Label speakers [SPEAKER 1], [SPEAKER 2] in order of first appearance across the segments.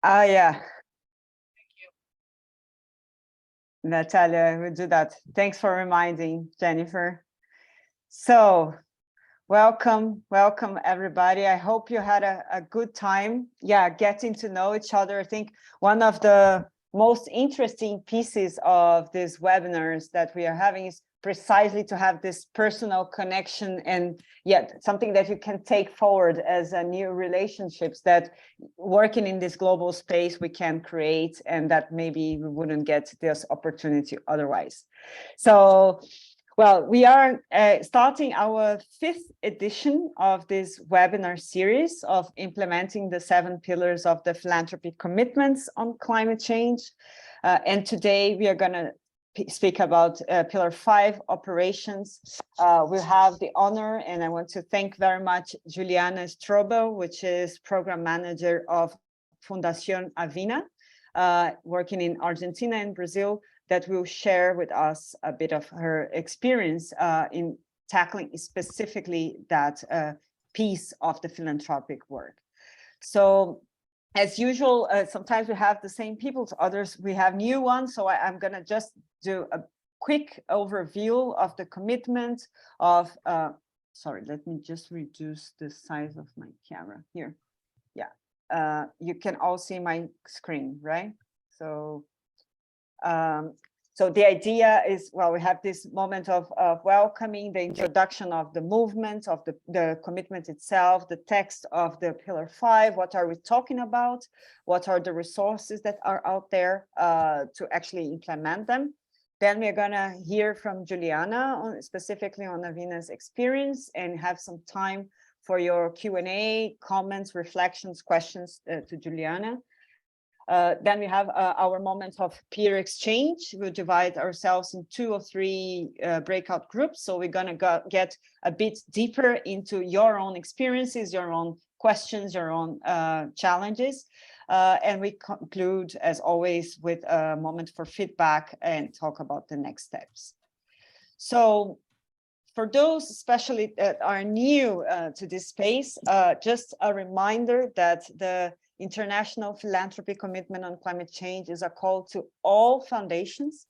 [SPEAKER 1] Yeah. Natalia, we'll do that. Thanks for reminding, Jennifer. So, welcome everybody. I hope you had a good time. Yeah, getting to know each other. I think one of the most interesting pieces of these webinars that we are having is precisely to have this personal connection, and yet something that you can take forward as a new relationships that working in this global space we can create, and that maybe we wouldn't get this opportunity otherwise. So, well, we are starting our 5th edition of this webinar series of implementing the 7 pillars of the philanthropy commitments on climate change. And today we are going to speak about pillar 5, operations. We have the honor, and I want to thank very much Juliana Strobel, which is program manager of Fundación AVINA, working in Argentina and Brazil, that will share with us a bit of her experience in tackling specifically that piece of the philanthropic work. So, as usual, sometimes we have the same people, others we have new ones. So I'm going to just do a quick overview of the commitment of, sorry, let me just reduce the size of my camera here. Yeah, you can all see my screen, right? So, so the idea is, well, we have this moment of welcoming the introduction of the movement, of the commitment itself, the text of the pillar 5, what are we talking about, what are the resources that are out there to actually implement them. Then we're going to hear from Juliana, specifically on AVINA's experience, and have some time for your Q&A, comments, reflections, questions to Juliana. Then we have our moment of peer exchange. We'll divide ourselves in 2 or 3 breakout groups. So we're going to get a bit deeper into your own experiences, your own questions, your own challenges. And we conclude, as always, with a moment for feedback and talk about the next steps. So for those especially that are new to this space, just a reminder that the International Philanthropy Commitment on Climate Change is a call to all foundations,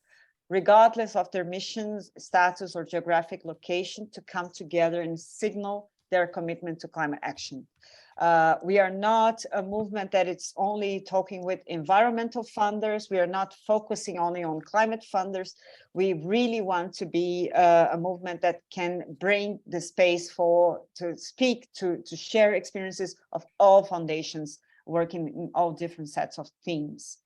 [SPEAKER 1] regardless of their missions, status, or geographic location, to come together and signal their commitment to climate action. We are not a movement that it's only talking with environmental funders. We are not focusing only on climate funders. We really want to be a movement that can bring the space to speak, to share experiences of all foundations working in all different sets of themes.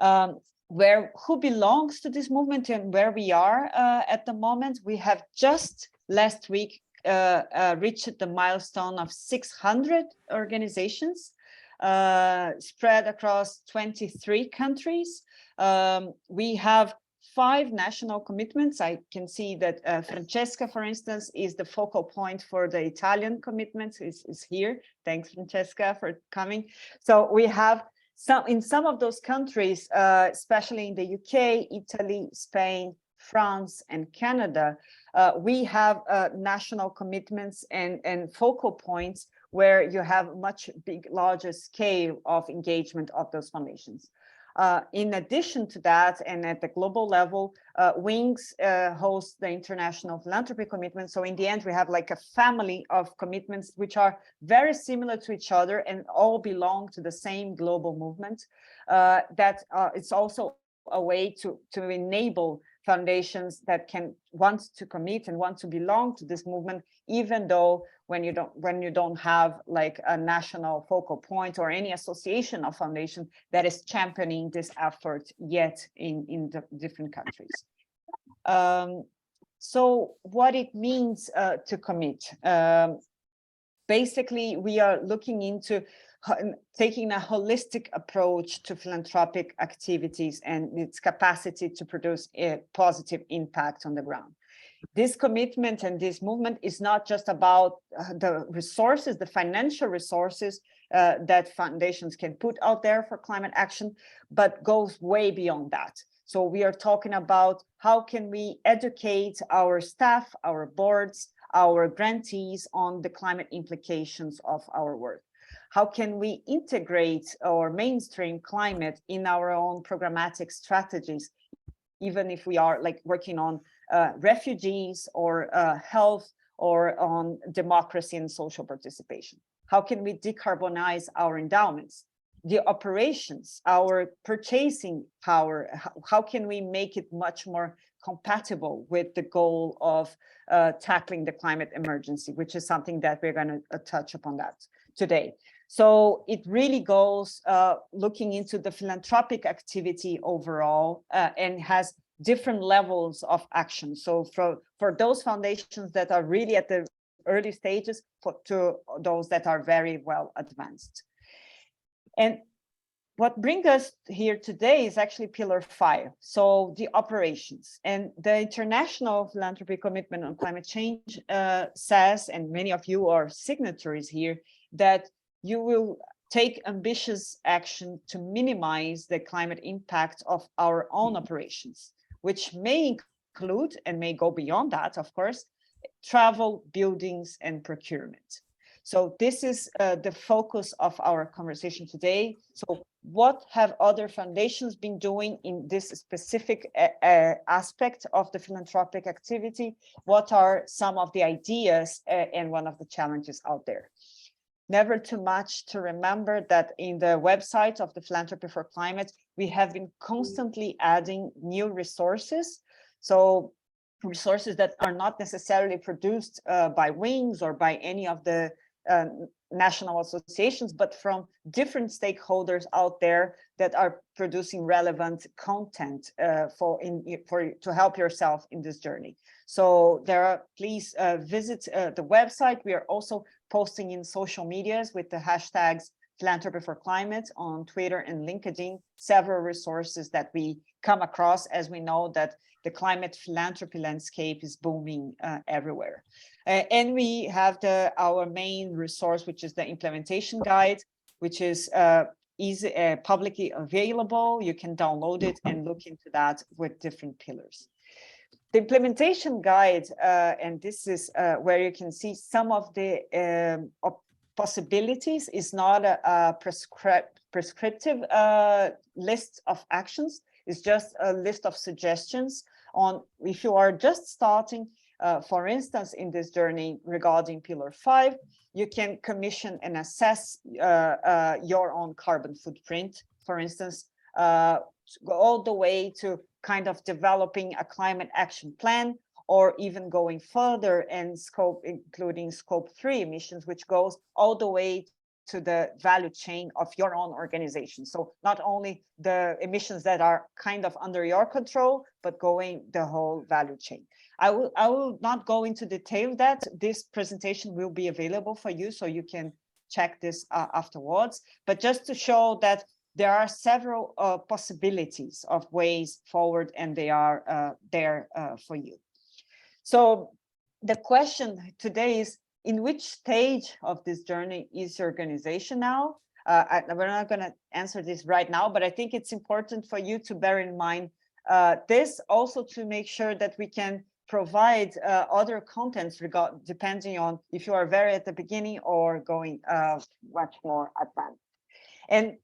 [SPEAKER 1] Who belongs to this movement and where we are at the moment, we have just last week reached the milestone of 600 organizations spread across 23 countries. We have 5 national commitments. I can see that Francesca, for instance, is the focal point for the Italian commitments, is here. Thanks, Francesca, for coming. So we have in some of those countries, especially in the UK, Italy, Spain, France, and Canada, we have national commitments and focal points where you have much larger scale of engagement of those foundations. In addition to that, and at the global level, WINGS hosts the International Philanthropy Commitment. So in the end, we have like a family of commitments which are very similar to each other and all belong to the same global movement. It's also a way to enable foundations that want to commit and want to belong to this movement, even though when you don't have like a national focal point or any association of foundation that is championing this effort yet in the different countries. So what it means to commit. Basically, we are looking into taking a holistic approach to philanthropic activities and its capacity to produce a positive impact on the ground. This commitment and this movement is not just about the resources, the financial resources that foundations can put out there for climate action, but goes way beyond that. So we are talking about how can we educate our staff, our boards, our grantees on the climate implications of our work. how can we integrate or mainstream climate in our own programmatic strategies, even if we are like working on refugees or health or on democracy and social participation? How can we decarbonize our endowments, the operations, our purchasing power? How can we make it much more compatible with the goal of tackling the climate emergency, which is something that we're going to touch upon that today. So it really goes looking into the philanthropic activity overall and has different levels of action. So for those foundations that are really at the early stages to those that are very well advanced. And what brings us here today is actually Pillar 5, so the operations. And the International Philanthropy Commitment on Climate Change says, and many of you are signatories here, that you will take ambitious action to minimize the climate impact of our own operations, which may include, and may go beyond that, of course, travel, buildings, and procurement. So this is the focus of our conversation today. So what have other foundations been doing in this specific aspect of the philanthropic activity? What are some of the ideas and one of the challenges out there? Never too much to remember that in the website of the Philanthropy for Climate, we have been constantly adding new resources. So resources that are not necessarily produced by Wings or by any of the national associations, but from different stakeholders out there that are producing relevant content to help yourself in this journey. So please visit the website. We are also posting in social medias with the hashtags Philanthropy for Climate on Twitter and LinkedIn, several resources that we come across as we know that the climate philanthropy landscape is booming everywhere. And we have our main resource, which is the implementation guide, which is publicly available. You can download it and look into that with different pillars. The implementation guide, and this is where you can see some of the possibilities, is not a prescriptive list of actions. It's just a list of suggestions on if you are just starting, for instance, in this journey regarding Pillar 5, you can commission and assess your own carbon footprint, for instance, go all the way to kind of developing a climate action plan, or even going further and including scope 3 emissions, which goes all the way to the value chain of your own organization. So not only the emissions that are kind of under your control, but going the whole value chain. I will not go into detail that. This presentation will be available for you, so you can check this afterwards. But just to show that there are several possibilities of ways forward, and they are there for you. So the question today is, in which stage of this journey is your organization now? We're not going to answer this right now, but I think it's important for you to bear in mind this also to make sure that we can provide other contents depending on if you are very at the beginning or going much more advanced. And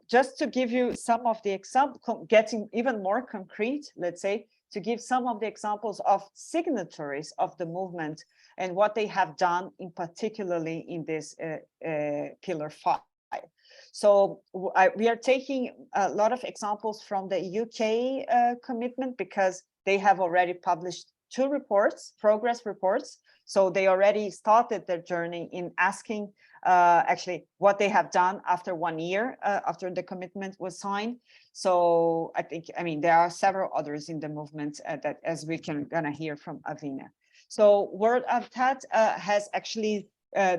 [SPEAKER 1] just to give you some of the examples, getting even more concrete, let's say, to give some of the examples of signatories of the movement and what they have done, in particularly in this Pillar 5. So we are taking a lot of examples from the UK commitment, because they have already published 2 reports, progress reports. So they already started their journey in asking actually what they have done after 1 year after the commitment was signed. So I mean, there are several others in the movement that, as we can gonna hear from AVINA. So World Habitat has actually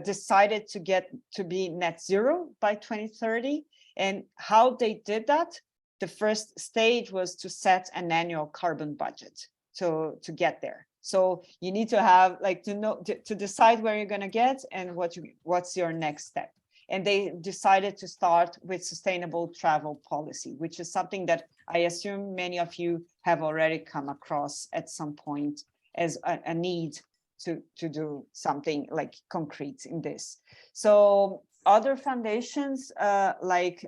[SPEAKER 1] decided to be net zero by 2030. And how they did that, the first stage was to set an annual carbon budget to get there. So you need to have to decide where you're going to get and what's your next step. And they decided to start with sustainable travel policy, which is something that I assume many of you have already come across at some point as a need to do something like concrete in this. So Other foundations, like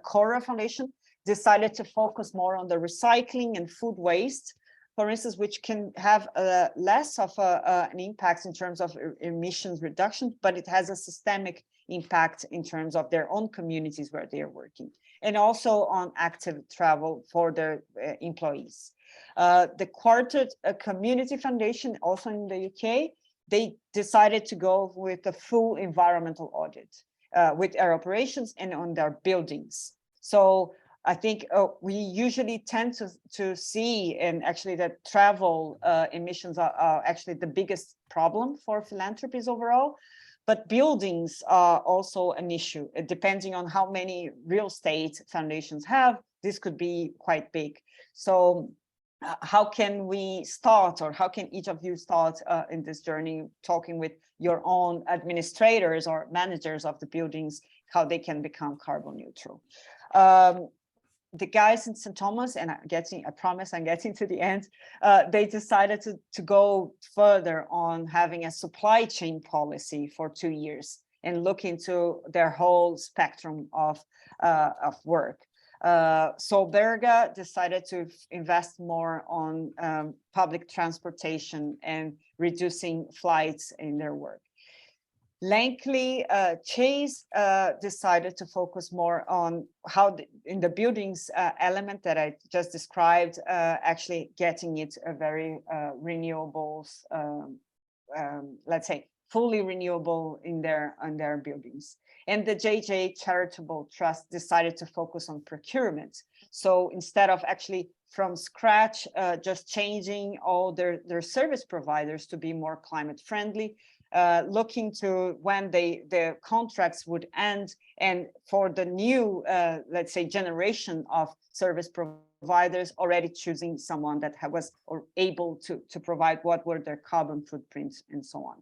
[SPEAKER 1] Cora Foundation, decided to focus more on the recycling and food waste, for instance, which can have less of an impact in terms of emissions reduction, but it has a systemic impact in terms of their own communities where they are working, and also on active travel for their employees. The Quartet Community Foundation, also in the UK, they decided to go with a full environmental audit with their operations and on their buildings. So I think we usually tend to see, and actually that travel emissions are actually the biggest problem for philanthropies overall, but buildings are also an issue. Depending on how many real estate foundations have, this could be quite big. So how can we start, or how can each of you start in this journey, talking with your own administrators or managers of the buildings, how they can become carbon neutral? The guys in St. Thomas, and I promise I'm getting to the end, they decided to go further on having a supply chain policy for 2 years and look into their whole spectrum of work. So Berga decided to invest more on public transportation and reducing flights in their work. Lankley Chase decided to focus more on how in the buildings element that I just described, actually getting it a very renewables, let's say fully renewable in their buildings. And the JJ Charitable Trust decided to focus on procurement. So instead of actually from scratch, just changing all their service providers to be more climate friendly, looking to when the contracts would end, and for the new, let's say, generation of service providers, already choosing someone that was able to provide what were their carbon footprints and so on.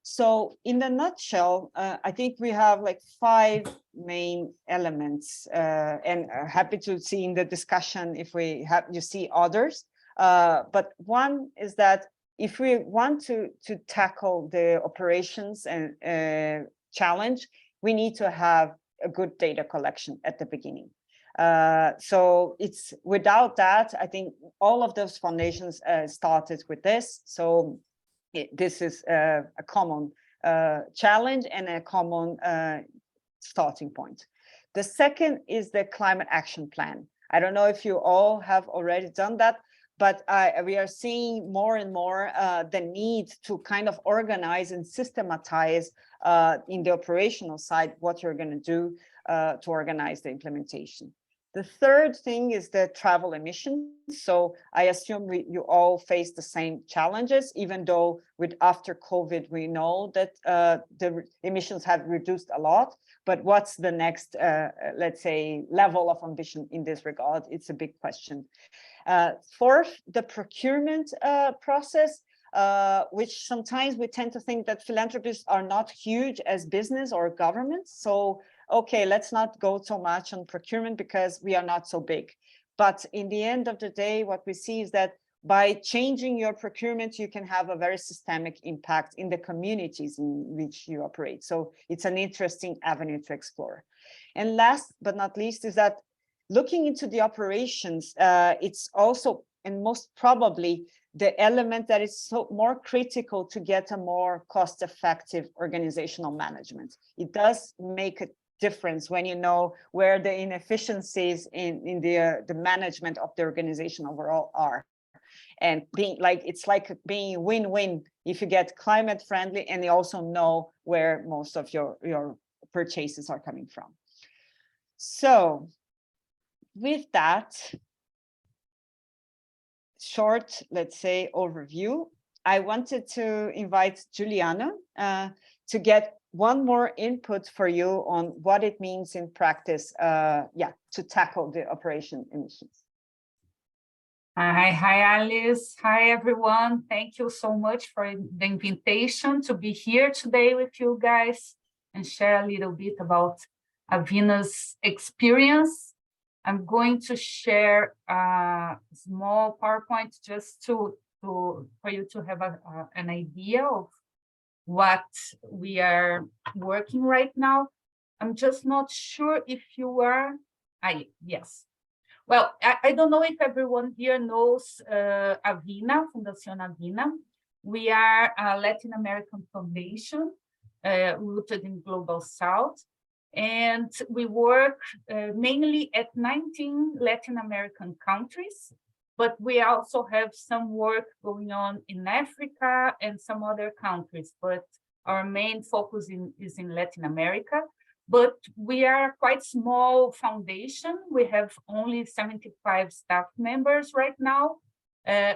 [SPEAKER 1] So in the nutshell, I think we have like 5 main elements, and happy to see in the discussion if you see others. But one is that if we want to tackle the operations and challenge, we need to have a good data collection at the beginning. So it's without that, I think all of those foundations started with this. So this is a common challenge and a common starting point. The second is the climate action plan. I don't know if you all have already done that, but we are seeing more and more the need to kind of organize and systematize in the operational side what you're going to do to organize the implementation. The third thing is the travel emissions. So I assume you all face the same challenges, even though after COVID, we know that the emissions have reduced a lot. But what's the next, let's say, level of ambition in this regard? It's a big question. Fourth, the procurement process, which sometimes we tend to think that philanthropists are not huge as business or governments. So, okay, let's not go so much on procurement because we are not so big. But in the end of the day, what we see is that by changing your procurement, you can have a very systemic impact in the communities in which you operate. So it's an interesting avenue to explore. And last but not least is that looking into the operations, it's also, and most probably, the element that is more critical to get a more cost-effective organizational management. It does make a difference when you know where the inefficiencies in the management of the organization overall are. And it's like being win-win if you get climate friendly and you also know where most of your purchases are coming from. So with that short, let's say, overview, I wanted to invite Juliana to get one more input for you on what it means in practice, to tackle the operation emissions.
[SPEAKER 2] Hi, Alice. Hi, everyone. Thank you so much for the invitation to be here today with you guys and share a little bit about AVINA's experience. I'm going to share a small PowerPoint just for you to have an idea of what we are working right now. I'm just not sure if you are. Yes. Well, I don't know if everyone here knows AVINA, Fundación AVINA. We are a Latin American foundation rooted in Global South. And we work mainly at 19 Latin American countries, but we also have some work going on in Africa and some other countries. But our main focus is in Latin America. But we are a quite small foundation. We have only 75 staff members right now.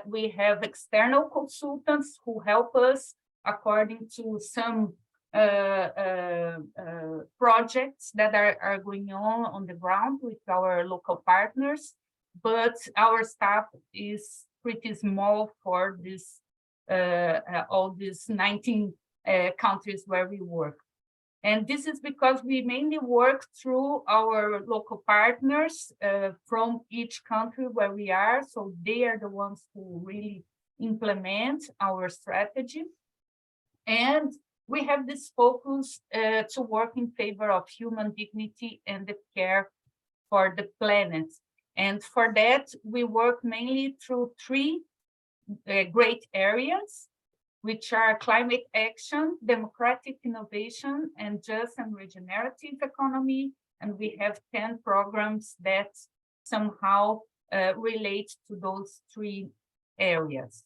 [SPEAKER 2] We have external consultants who help us according to some projects that are going on the ground with our local partners. But our staff is pretty small for this all these 19 countries where we work. And this is because we mainly work through our local partners from each country where we are. So they are the ones who really implement our strategy. And we have this focus to work in favor of human dignity and the care for the planet. And for that, we work mainly through three great areas, which are climate action, democratic innovation, and just and regenerative economy. And we have 10 programs that somehow relate to those three areas.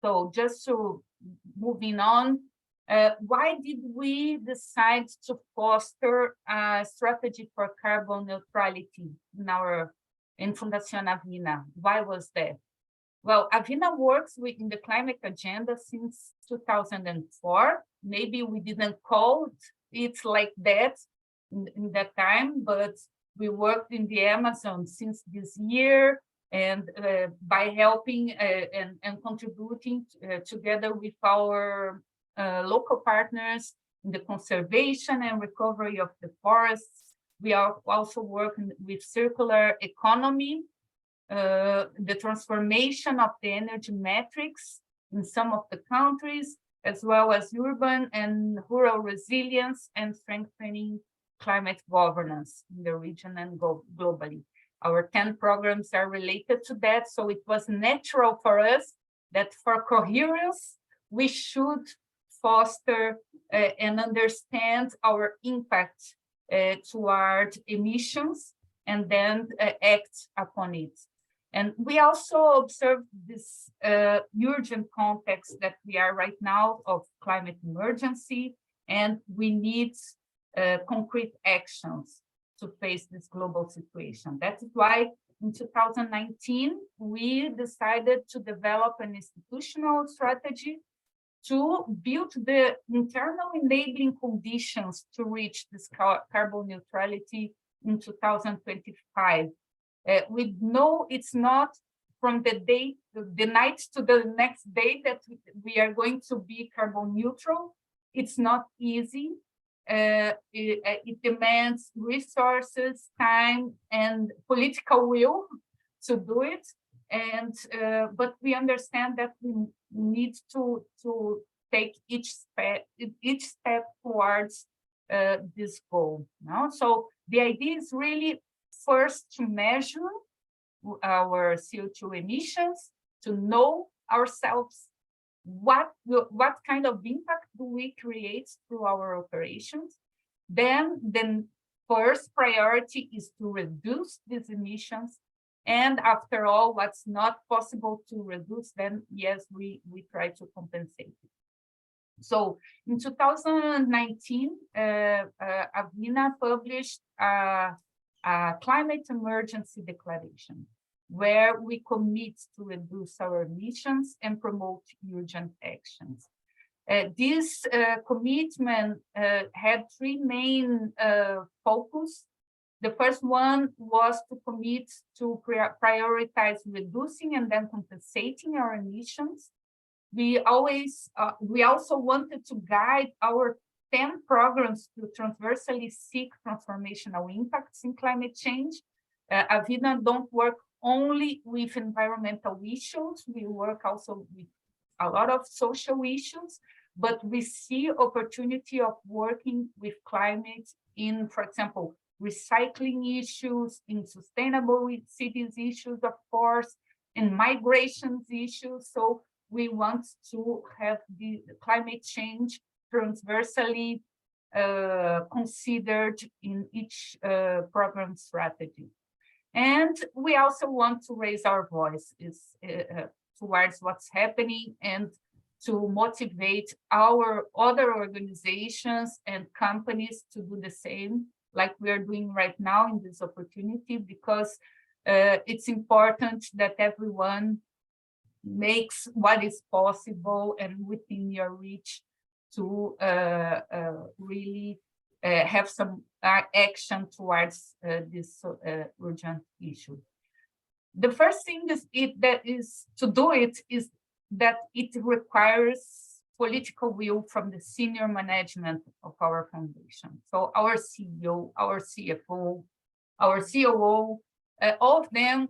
[SPEAKER 2] So just to moving on, why did we decide to foster a strategy for carbon neutrality in Fundación AVINA? Why was that? Well, AVINA works within the climate agenda since 2004. Maybe we didn't call it like that in that time, but we worked in the Amazon since this year, and by helping and contributing together with our local partners in the conservation and recovery of the forests. We are also working with circular economy, the transformation of the energy metrics in some of the countries, as well as urban and rural resilience and strengthening climate governance in the region and globally. Our 10 programs are related to that, so it was natural for us that for coherence, we should foster and understand our impact toward emissions and then act upon it. And we also observed this urgent context that we are right now of climate emergency, and we need concrete actions to face this global situation. That is why in 2019, we decided to develop an institutional strategy to build the internal enabling conditions to reach this carbon neutrality in 2025. We know it's not from the night to the next day that we are going to be carbon neutral. It's not easy. It demands resources, time, and political will to do it. And but we understand that we need to take each step towards this goal. No? So the idea is really first to measure our CO2 emissions, to know ourselves what kind of impact do we create through our operations. Then first priority is to reduce these emissions. And after all, what's not possible to reduce, then yes, we try to compensate it. So in 2019, AVINA published a climate emergency declaration, where we commit to reduce our emissions and promote urgent actions. This commitment had three main focus. The first one was to commit to prioritize reducing and then compensating our emissions. We also wanted to guide our 10 programs to transversally seek transformational impacts in climate change. AVINA don't work only with environmental issues. We work also with a lot of social issues, but we see opportunity of working with climate in, for example, recycling issues, in sustainable cities issues, of course, in migrations issues. So we want to have the climate change transversally considered in each program strategy. And we also want to raise our voices towards what's happening and to motivate our other organizations and companies to do the same, like we are doing right now in this opportunity, because it's important that everyone makes what is possible and within your reach to really have some action towards this urgent issue. The first thing is to do it is that it requires political will from the senior management of our foundation. So our CEO, our CFO, our COO, all of them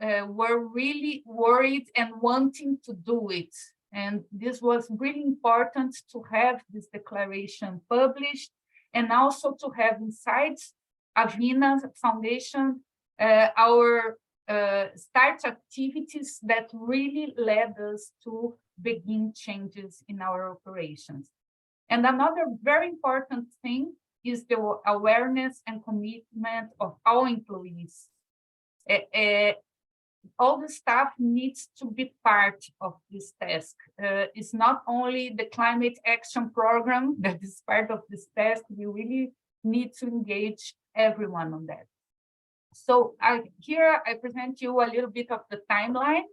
[SPEAKER 2] were really worried and wanting to do it. And this was really important to have this declaration published, and also to have inside AVINA Foundation our start activities that really led us to begin changes in our operations. And another very important thing is the awareness and commitment of our employees. All the staff needs to be part of this task. It's not only the climate action program that is part of this task, we really need to engage everyone on that. So here I present you a little bit of the timeline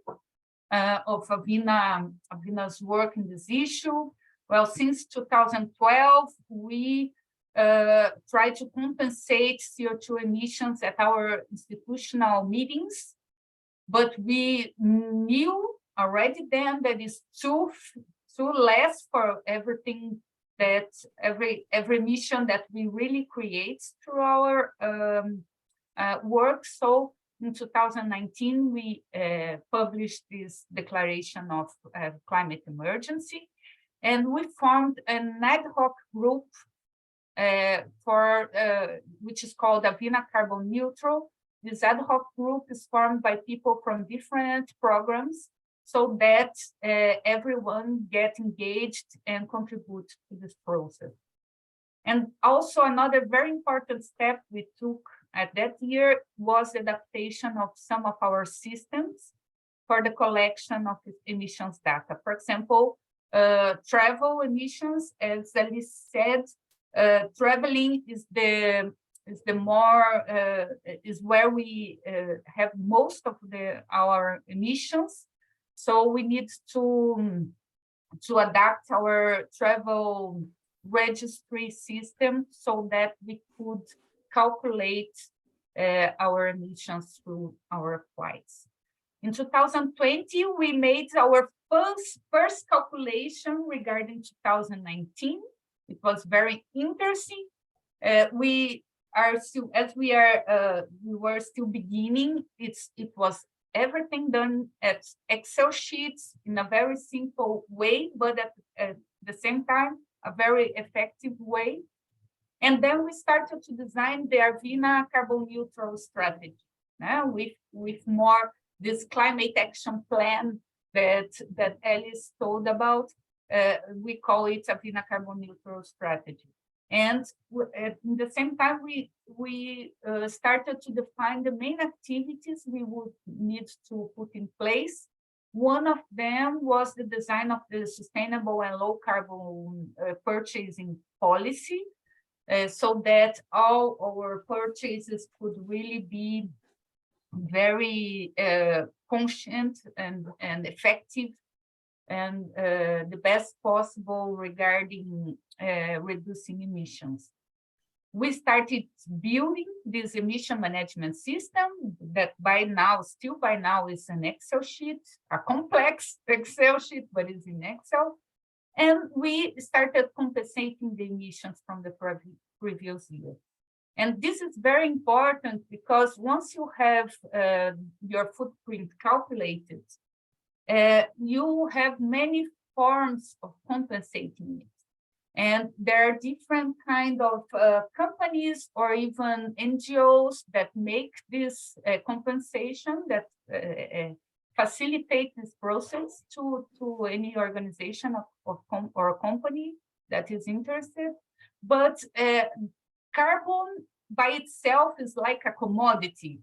[SPEAKER 2] of AVINA's work in this issue. Well, since 2012, we try to compensate CO2 emissions at our institutional meetings, but we knew already then that it's too less for everything that every emission that we really create through our work. So in 2019, we published this declaration of climate emergency, and we formed an ad hoc group which is called AVINA Carbon Neutral. This ad hoc group is formed by people from different programs so that everyone get engaged and contribute to this process. And also another very important step we took at that year was the adaptation of some of our systems for the collection of emissions data. For example, travel emissions, as Alice said, traveling is where we have most of our emissions. So we need to adapt our travel registry system so that we could calculate our emissions through our flights. In 2020, we made our first calculation regarding 2019. It was very interesting. We were still beginning. It was everything done at Excel sheets in a very simple way, but at the same time, a very effective way. And then we started to design the AVINA carbon neutral strategy with more this climate action plan that Alice told about. We call it AVINA carbon neutral strategy. And at the same time, we started to define the main activities we would need to put in place. One of them was the design of the sustainable and low carbon purchasing policy, so that all our purchases could really be very conscient and effective and the best possible regarding reducing emissions. We started building this emission management system that still by now is an Excel sheet, a complex Excel sheet, but it's in Excel. And we started compensating the emissions from the previous year. And this is very important because once you have your footprint calculated, you have many forms of compensating it. And there are different kind of companies or even NGOs that make this compensation, that facilitate this process to any organization or company that is interested. But carbon by itself is like a commodity.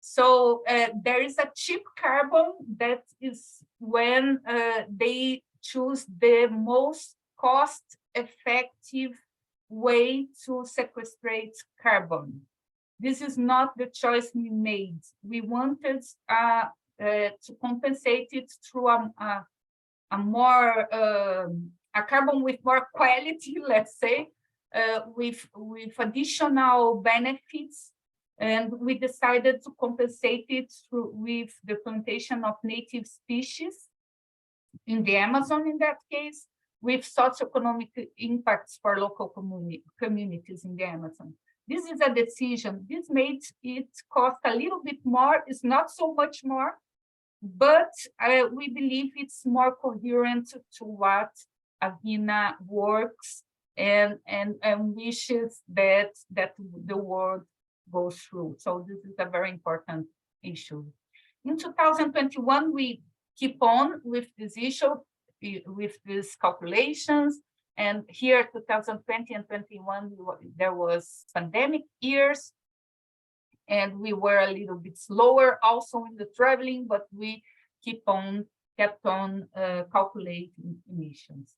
[SPEAKER 2] So there is a cheap carbon that is when they choose the most cost-effective way to sequestrate carbon. This is not the choice we made. We wanted to compensate it through a carbon with more quality, let's say, with additional benefits. And we decided to compensate it with the plantation of native species in the Amazon, in that case, with socioeconomic impacts for local communities in the Amazon. This is a decision. This made it cost a little bit more. It's not so much more, but we believe it's more coherent to what AVINA works and wishes that the world goes through. So this is a very important issue. In 2021, we keep on with this issue, with these calculations. And here, 2020 and 21, there was pandemic years. And we were a little bit slower also in the traveling, but we kept on calculating emissions.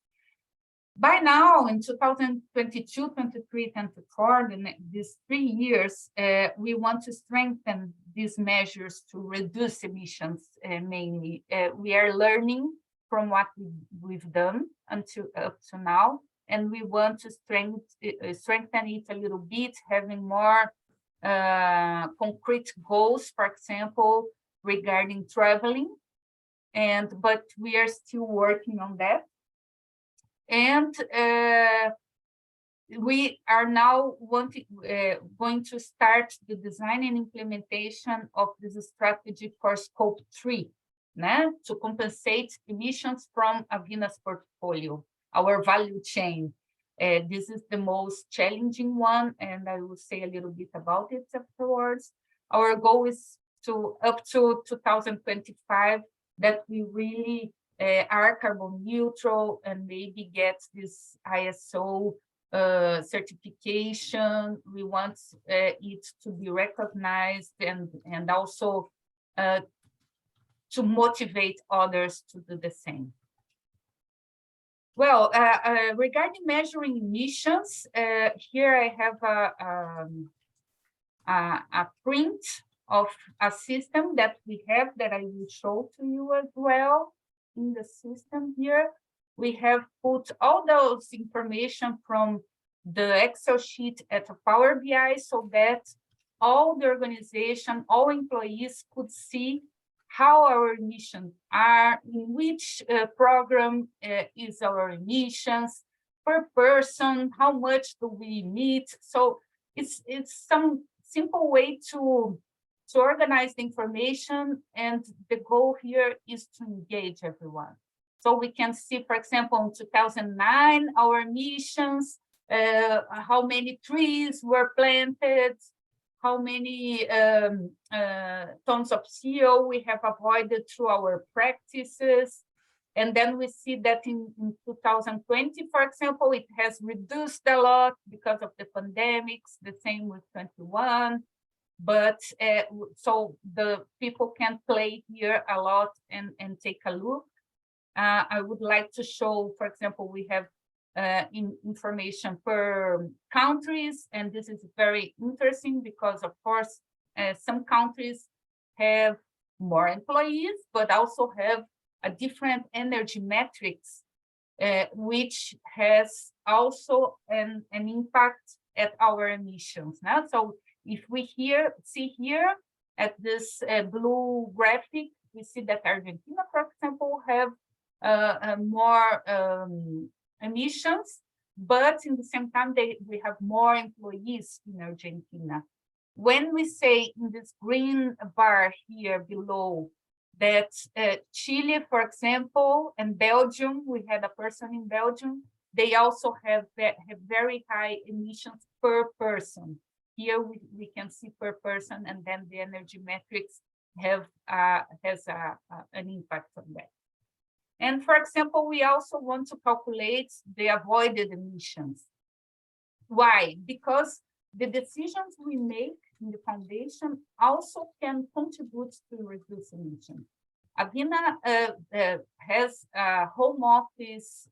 [SPEAKER 2] By now, in 2022, 23, 24, these 3 years, we want to strengthen these measures to reduce emissions mainly. We are learning from what we've done up to now, and we want to strengthen it a little bit, having more concrete goals, for example, regarding traveling. But we are still working on that. And we are now going to start the design and implementation of this strategy for Scope 3, to compensate emissions from AVINA's portfolio, our value chain. This is the most challenging one, and I will say a little bit about it afterwards. Our goal is to, up to 2025, that we really are carbon neutral and maybe get this ISO certification. We want it to be recognized and also to motivate others to do the same. Well, regarding measuring emissions, here I have a print of a system that we have that I will show to you as well. In the system here, we have put all those information from the Excel sheet at a Power BI so that all the organization, all employees could see how our emissions are, in which program is our emissions, per person, how much do we emit. So it's some simple way to organize the information, and the goal here is to engage everyone. So we can see, for example, in 2009, our emissions, how many trees were planted, how many tons of CO we have avoided through our practices. And then we see that in 2020, for example, it has reduced a lot because of the pandemics, the same with 21. But so the people can play here a lot and take a look. I would like to show, for example, we have information per countries, and this is very interesting because, of course, some countries have more employees, but also have a different energy metrics, which has also an impact at our emissions. Now, so if we see here at this blue graphic, we see that Argentina, for example, have more emissions, but in the same time, we have more employees in Argentina. When we say in this green bar here below that Chile, for example, and Belgium, we had a person in Belgium, they also have very high emissions per person. Here we can see per person, and then the energy metrics has an impact on that. And for example, we also want to calculate the avoided emissions. Why? Because the decisions we make in the foundation also can contribute to reduce emissions. AVINA has a home office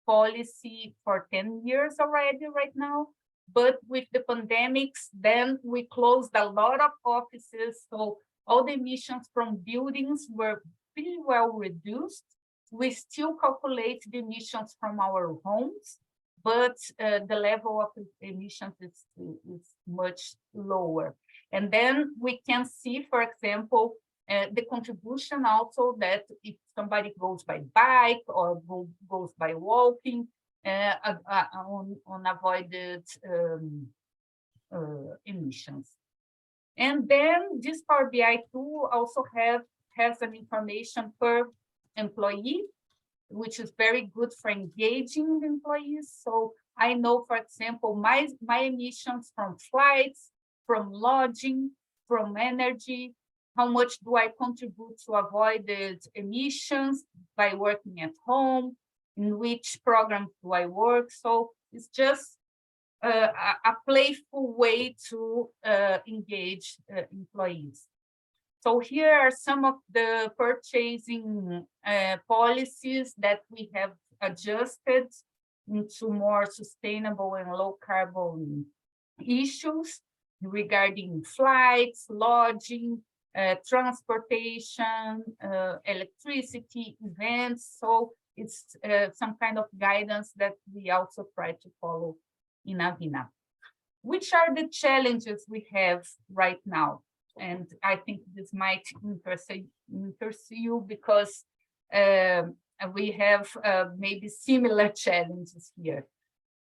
[SPEAKER 2] policy for 10 years already right now, but with the pandemics, then we closed a lot of offices, so all the emissions from buildings were pretty well reduced. We still calculate the emissions from our homes, but the level of emissions is much lower. And then we can see, for example, the contribution also that if somebody goes by bike or goes by walking on avoided emissions. And then this Power BI tool also has an information per employee, which is very good for engaging the employees. So I know, for example, my emissions from flights, from lodging, from energy, how much do I contribute to avoided emissions by working at home, in which program do I work. So it's just a playful way to engage employees. So here are some of the purchasing policies that we have adjusted into more sustainable and low carbon issues regarding flights, lodging, transportation, electricity, events. So it's some kind of guidance that we also try to follow in AVINA. Which are the challenges we have right now? And I think this might interest you because we have maybe similar challenges here.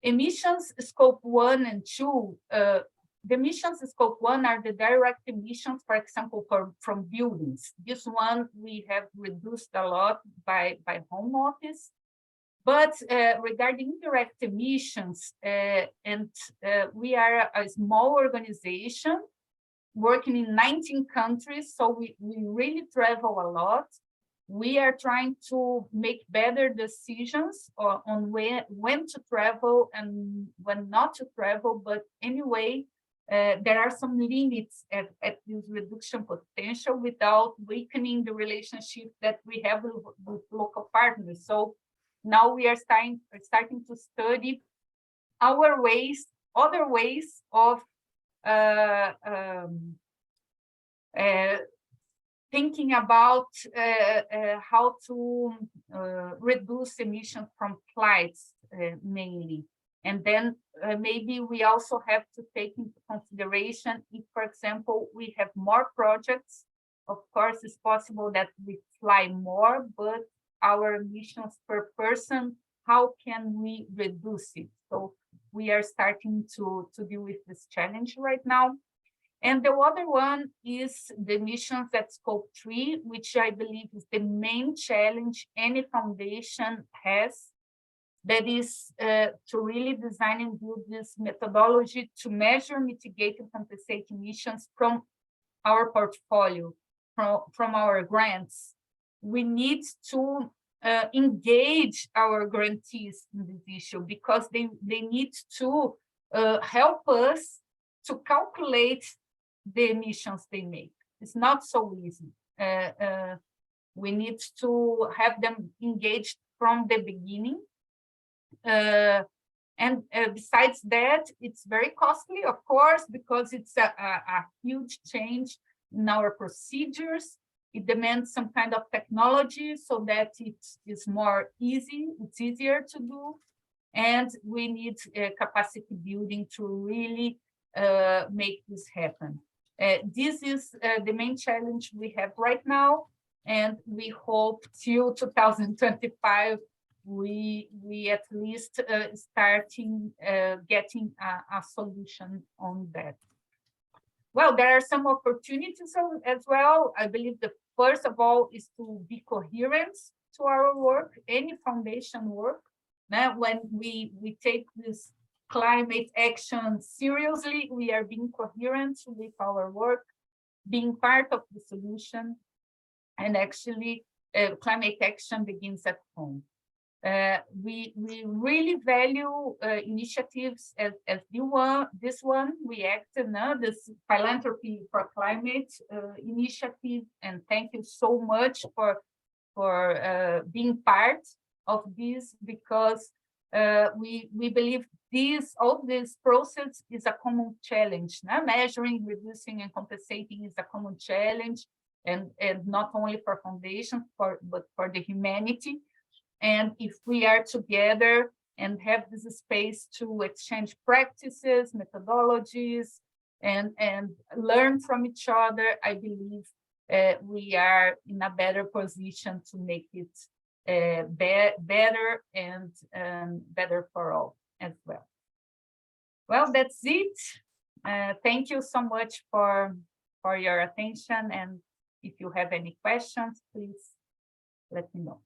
[SPEAKER 2] Emissions scope 1 and 2, the emissions scope 1 are the direct emissions, for example, from buildings. This one we have reduced a lot by home office. But regarding indirect emissions, we are a small organization working in 19 countries, so we really travel a lot. We are trying to make better decisions on when to travel and when not to travel, but anyway, there are some limits at this reduction potential without weakening the relationship that we have with local partners. So now we are starting to study other ways of thinking about how to reduce emissions from flights mainly. And then maybe we also have to take into consideration if, for example, we have more projects. Of course, it's possible that we fly more, but our emissions per person, how can we reduce it? So we are starting to deal with this challenge right now. And the other one is the emissions at scope 3, which I believe is the main challenge any foundation has. That is to really design and build this methodology to measure, mitigate, and compensate emissions from our portfolio, from our grants. We need to engage our grantees in this issue because they need to help us to calculate the emissions they make. It's not so easy. We need to have them engaged from the beginning. And besides that, it's very costly, of course, because it's a huge change in our procedures. It demands some kind of technology so that it is more easy, it's easier to do. And we need capacity building to really make this happen. This is the main challenge we have right now. And we hope till 2025, we at least starting getting a solution on that. Well, there are some opportunities as well. I believe the first of all, is to be coherent to our work, any foundation work. Now, when we take this climate action seriously, we are being coherent with our work, being part of the solution, and actually climate action begins at home. We really value initiatives as this one, we acted now, this Philanthropy for Climate initiative, and thank you so much for being part of this, because we believe all this process is a common challenge. Now, measuring, reducing, and compensating is a common challenge, and not only for foundations, but for the humanity. And if we are together and have this space to exchange practices, methodologies, and learn from each other, I believe we are in a better position to make it better and better for all as well. Well, that's it. Thank you so much for your attention. And if you have any questions, please let me know.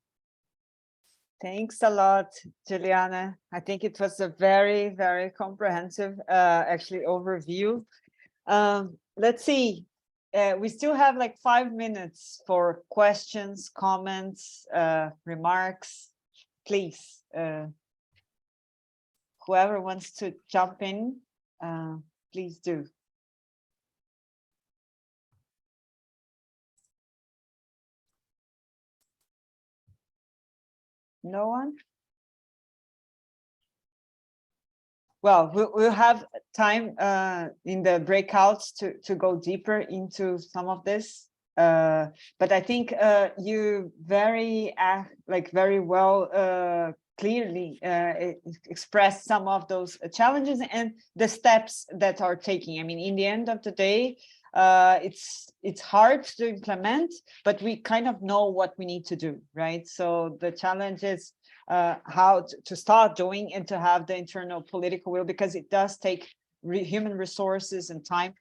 [SPEAKER 1] Thanks a lot, Juliana. I think it was a very, very comprehensive, actually, overview. Let's see. We still have like 5 minutes for questions, comments, remarks. Please, whoever wants to jump in, please do. No one? Well, we'll have time in the breakouts to go deeper into some of this. But I think you very well clearly expressed some of those challenges and the steps that are taking. I mean, in the end of the day, it's hard to implement, but we kind of know what we need to do, right? So the challenge is how to start doing and to have the internal political will, because it does take human resources and time.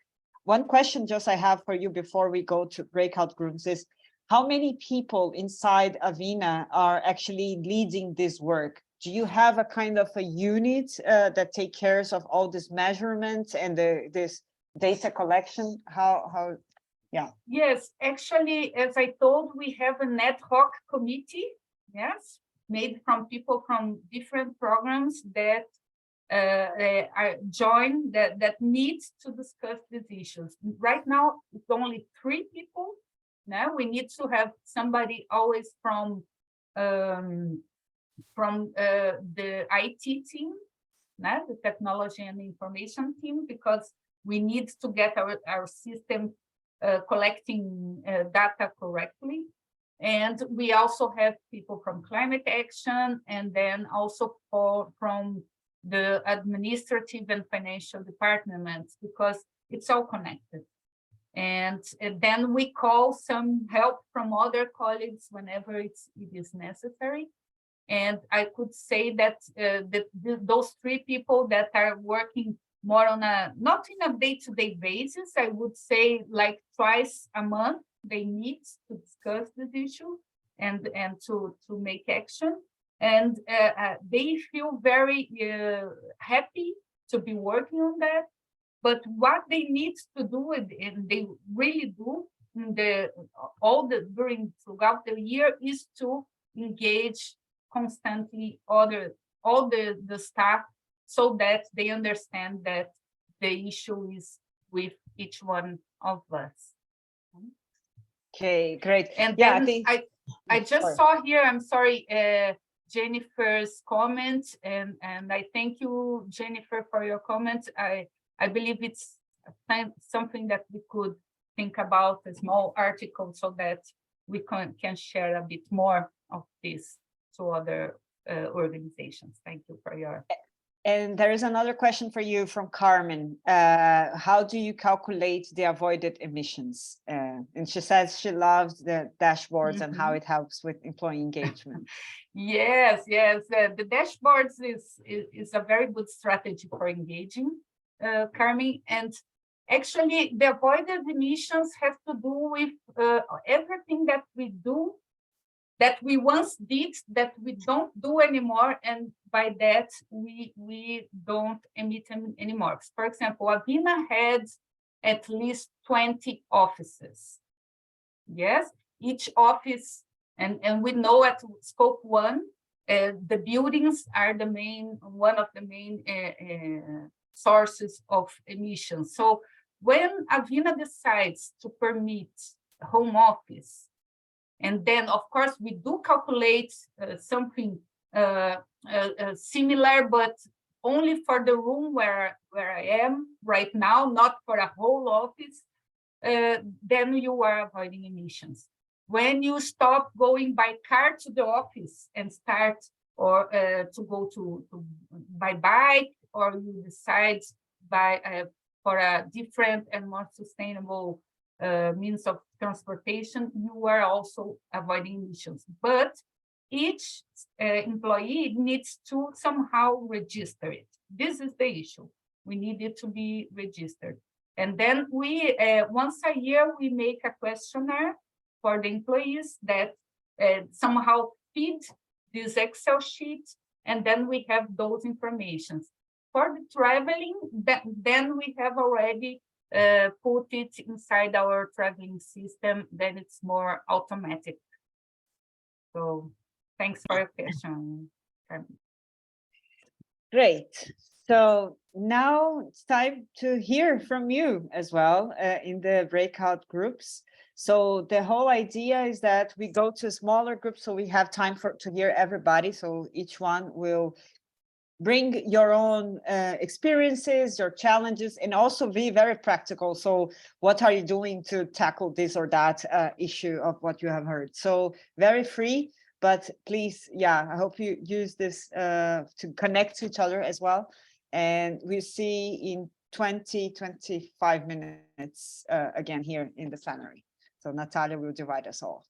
[SPEAKER 1] One question just I have for you before we go to breakout groups is, how many people inside AVINA are actually leading this work? Do you have a kind of a unit that take care of all this measurements and this data collection? How? Yeah.
[SPEAKER 2] Yes, actually, as I told, we have an ad hoc committee, yes, made from people from different programs that are joined, that need to discuss these issues. Right now, it's only 3 people. Now we need to have somebody always from the IT team, the technology and information team, because we need to get our system collecting data correctly. And we also have people from climate action, and then also from the administrative and financial departments, because it's all connected. And then we call some help from other colleagues whenever it is necessary. And I could say that those 3 people that are working more on not in a day-to-day basis, I would say like twice a month, they meet to discuss this issue and to make action. And they feel very happy to be working on that. But what they need to do, and they really do throughout the year, is to engage constantly all the staff, so that they understand that the issue is with each one of us.
[SPEAKER 1] Okay, great.
[SPEAKER 2] And
[SPEAKER 1] yeah,
[SPEAKER 2] then I just saw here, I'm sorry, Jennifer's comment, and I thank you, Jennifer, for your comment. I believe it's something that we could think about, a small article, so that we can share a bit more of this to other organizations. Thank you for your...
[SPEAKER 1] And there is another question for you from Carmen. How do you calculate the avoided emissions? And she says she loves the dashboards and how it helps with employee engagement.
[SPEAKER 2] Yes. The dashboards is a very good strategy for engaging, Carmen. And Actually, the avoided emissions have to do with everything that we do, that we once did, that we don't do anymore, and by that we don't emit anymore. For example, AVINA had at least 20 offices. Yes, each office, and we know at scope 1, the buildings are one of the main sources of emissions. So when AVINA decides to permit home office, and then of course we do calculate something similar, but only for the room where I am right now, not for a whole office, then you are avoiding emissions. When you stop going by car to the office and start or to go by bike, or you decide for a different and more sustainable means of transportation, you are also avoiding emissions. But each employee needs to somehow register it. This is the issue. We need it to be registered. And then we, once a year, we make a questionnaire for the employees that somehow feed this Excel sheet, and then we have those informations. For the traveling, then we have already put it inside our traveling system, then it's more automatic. So thanks for your question, Carmen.
[SPEAKER 1] Great. So now it's time to hear from you as well in the breakout groups. So the whole idea is that we go to smaller groups so we have time to hear everybody. So each one will bring your own experiences, your challenges, and also be very practical. So what are you doing to tackle this or that issue of what you have heard? So very free, but please, yeah, I hope you use this to connect to each other as well. And we'll see in 25 minutes again here in the plenary. So Natalia will divide us all.